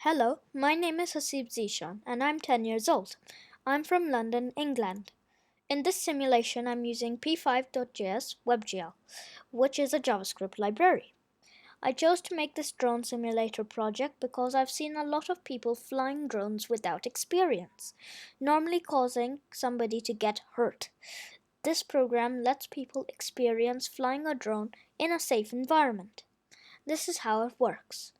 Hello, my name is Hasib Zishan and I'm 10 years old. I'm from London, England. In this simulation, I'm using p5.js WebGL, which is a JavaScript library. I chose to make this drone simulator project because I've seen a lot of people flying drones without experience, normally causing somebody to get hurt. This program lets people experience flying a drone in a safe environment. This is how it works.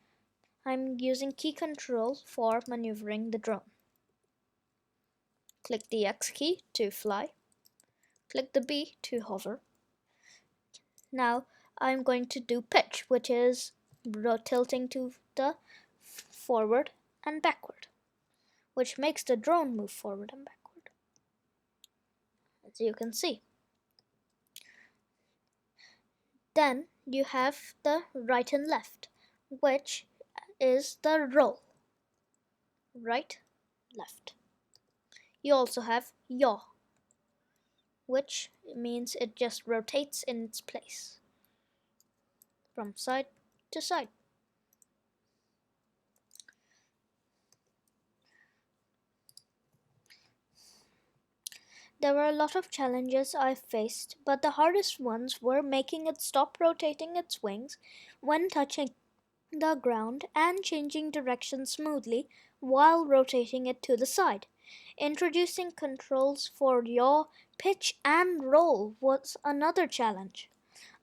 I'm using key control for maneuvering the drone. Click the X key to fly. Click the B to hover. Now I'm going to do pitch, which is tilting to the forward and backward, which makes the drone move forward and backward, as you can see. Then you have the right and left, which is the roll. Right, left. You also have yaw, which means it just rotates in its place from side to side. There were a lot of challenges I faced, but the hardest ones were making it stop rotating its wings when touching the ground and changing direction smoothly while rotating it to the side. Introducing controls for yaw, pitch, and roll was another challenge.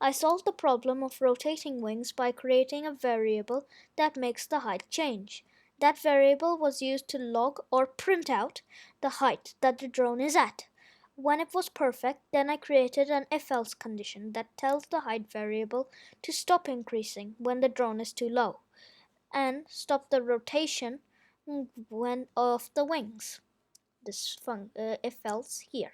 I solved the problem of rotating wings by creating a variable that makes the height change. That variable was used to log or print out the height that the drone is at. When it was perfect, then I created an if-else condition that tells the height variable to stop increasing when the drone is too low and stop the rotation when of the wings. This if-else here.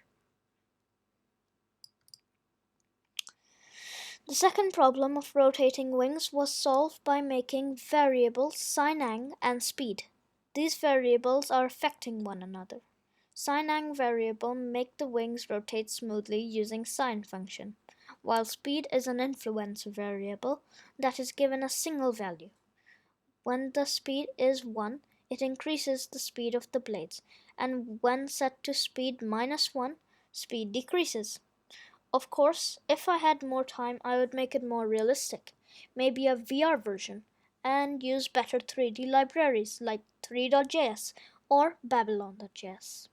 The second problem of rotating wings was solved by making variables sinang and speed. These variables are affecting one another. Sinang variable make the wings rotate smoothly using sin function, while speed is an influence variable that is given a single value. When the speed is 1, it increases the speed of the blades, and when set to speed -1, speed decreases. Of course, if I had more time, I would make it more realistic, maybe a VR version, and use better 3D libraries like 3.js or Babylon.js.